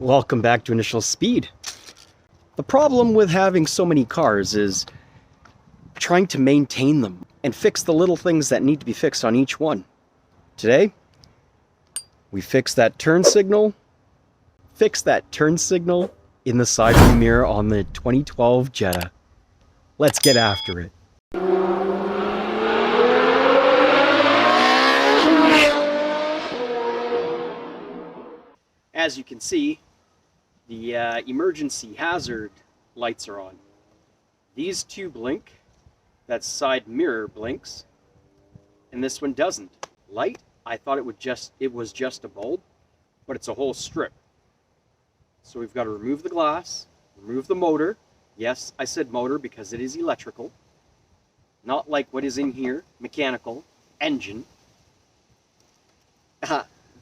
Welcome back to Initial Speed. The problem with having so many cars is trying to maintain them and fix the little things that need to be fixed on each one. Today, we fixed that turn signal. Fix that turn signal in the side view mirror on the 2012 Jetta. Let's get after it. As you can see, the emergency hazard lights are on. These two blink, that side mirror blinks, and this one doesn't. Light, I thought it was just a bulb, but it's a whole strip. So we've got to remove the glass, remove the motor. Yes, I said motor because it is electrical. Not like what is in here, mechanical, engine.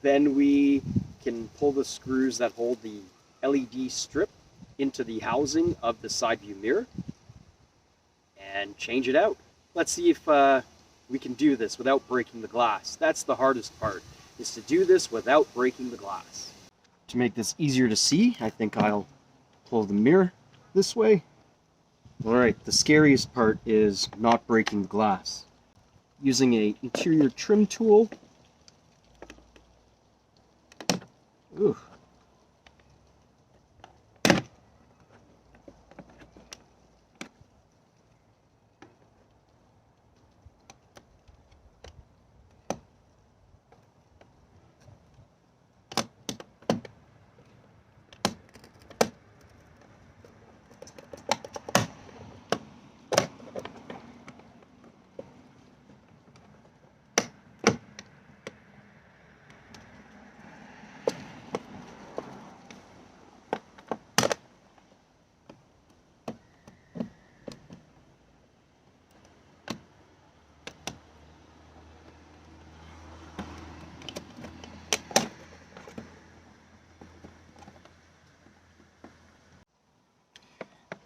Then we can pull the screws that hold the LED strip into the housing of the side view mirror and change it out. Let's see if we can do this without breaking the glass. That's the hardest part, is to do this without breaking the glass. To make this easier to see, I think I'll pull the mirror this way. Alright, the scariest part is not breaking the glass. Using an interior trim tool. Ooh.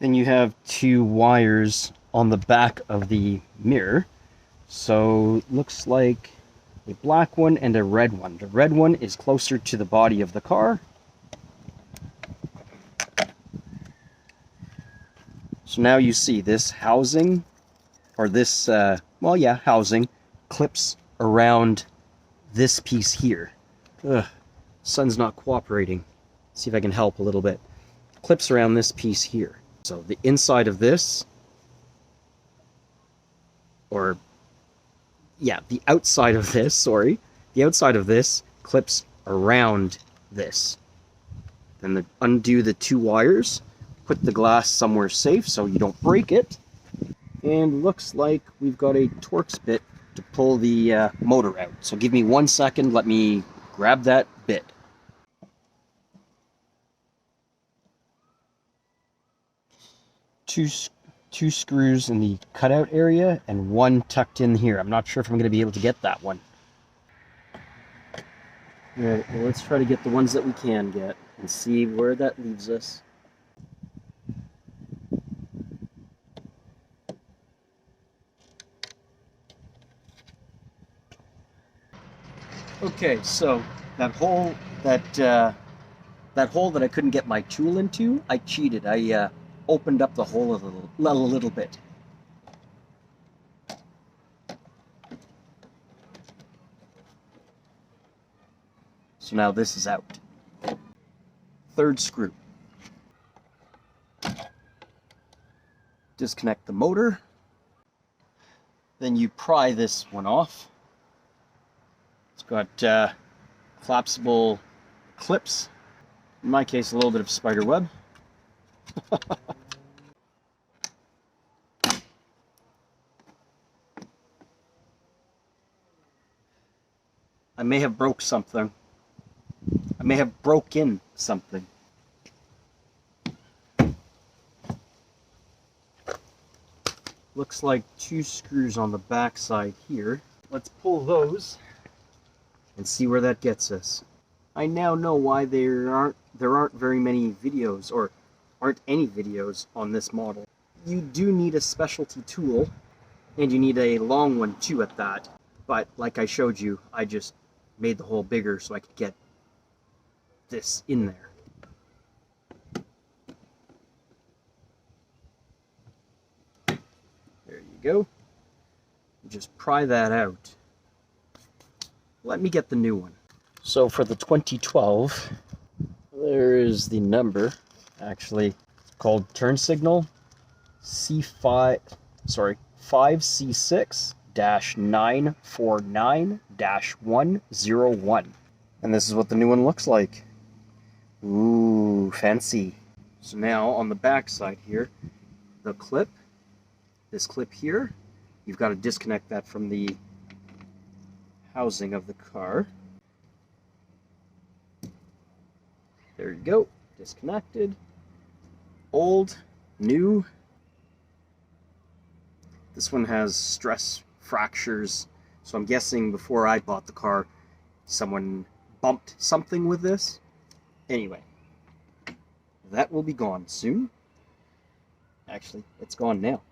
Then you have two wires on the back of the mirror. So looks like a black one and a red one. The red one is closer to the body of the car. So now you see this housing, or this, housing, clips around this piece here. Ugh, sun's not cooperating. See if I can help a little bit. Clips around this piece here. So the inside of this, the outside of this, the outside of this clips around this. Then undo the two wires, put the glass somewhere safe so you don't break it, and looks like we've got a Torx bit to pull the motor out. So give me 1 second, let me grab that bit. Two screws in the cutout area and one tucked in here. I'm not sure if I'm going to be able to get that one. Alright, well, let's try to get the ones that we can get and see where that leaves us. Okay, so that hole that I couldn't get my tool into, I cheated. I opened up the hole a little bit. So now this is out. Third screw. Disconnect the motor. Then you pry this one off. It's got collapsible clips. In my case, a little bit of spider web. I may have broke something. I may have broken something. Looks like two screws on the back side here. Let's pull those and see where that gets us. I now know why there aren't very many videos, or aren't any videos on this model. You do need a specialty tool, and you need a long one too at that. But like I showed you, I just made the hole bigger so I could get this in there. go. Just pry that out. Let me get the new one. So for the 2012, there is the number, actually, it's called turn signal C5C6-949-101. And this is what the new one looks like. Ooh, fancy. So now on the back side here, the clip, this clip here, you've got to disconnect that from the housing of the car. There you go, disconnected. Old, new. This one has stress fractures, so I'm guessing before I bought the car, someone bumped something with this. Anyway, that will be gone soon. Actually, it's gone now.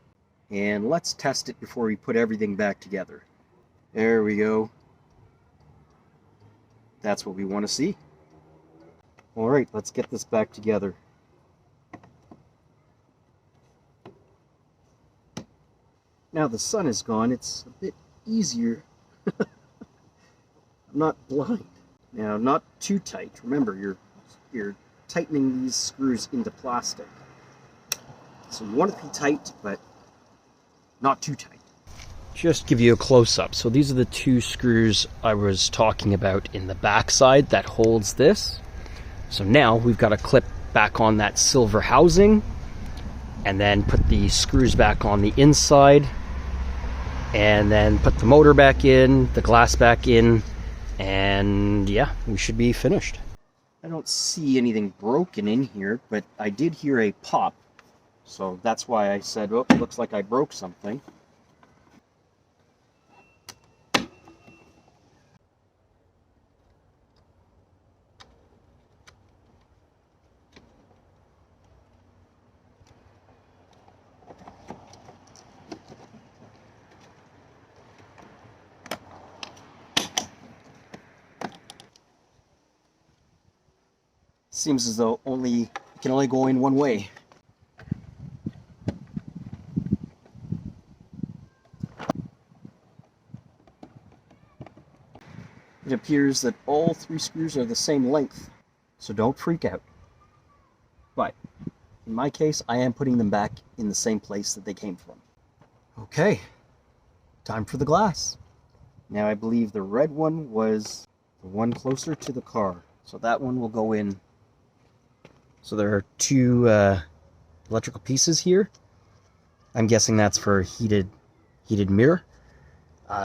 And let's test it before we put everything back together. There we go. That's what we want to see. Alright, let's get this back together. Now the sun is gone, it's a bit easier. I'm not blind. Now, not too tight. Remember, you're tightening these screws into plastic. So you want it to be tight, but not too tight. Just give you a close-up. So these are the two screws I was talking about in the back side that holds this. So now we've got to clip back on that silver housing and then put the screws back on the inside and then put the motor back in, the glass back in, and yeah, we should be finished. I don't see anything broken in here, but I did hear a pop. So that's why I said, oh, it looks like I broke something. Seems as though it can only go in one way. It appears that all three screws are the same length, so don't freak out. But in my case, I am putting them back in the same place that they came from. Okay, time for the glass. Now I believe the red one was the one closer to the car, so that one will go in. So there are two electrical pieces here. I'm guessing that's for heated mirror.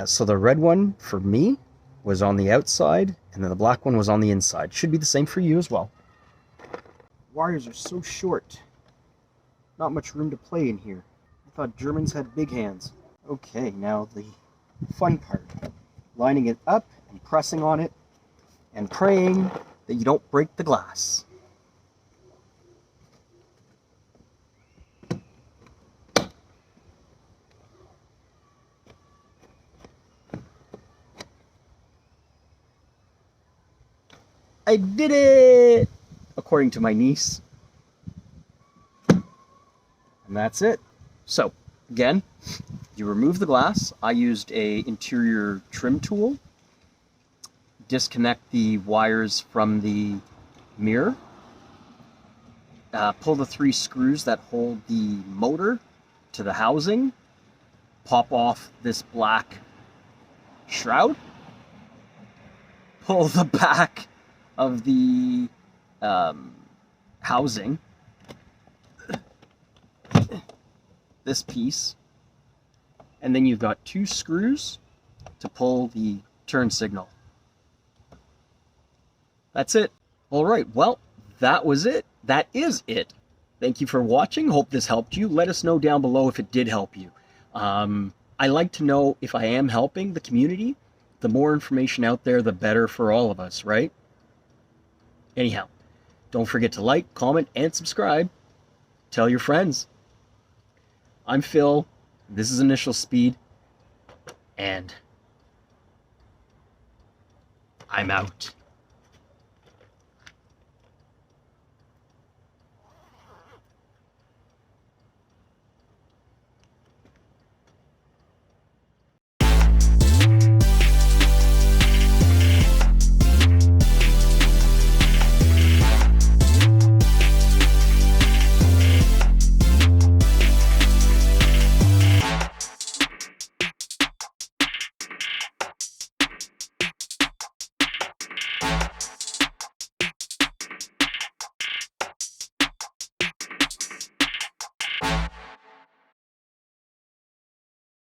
So the red one for me was on the outside, and then the black one was on the inside. Should be the same for you as well. Wires are so short. Not much room to play in here. I thought Germans had big hands. Okay, now the fun part. Lining it up and pressing on it and praying that you don't break the glass. I did it! According to my niece. And that's it. So, again, you remove the glass. I used a interior trim tool. Disconnect the wires from the mirror. Pull the three screws that hold the motor to the housing. Pop off this black shroud. Pull the back of the housing, this piece, and then you've got two screws to pull the turn signal. That's it. All right, well, that was it. That is it. Thank you for watching. Hope this helped you. Let us know down below if it did help you. I like to know if I am helping the community. The more information out there, the better for all of us, right? Anyhow, don't forget to like, comment, and subscribe. Tell your friends. I'm Phil. This is Initial Speed. And I'm out.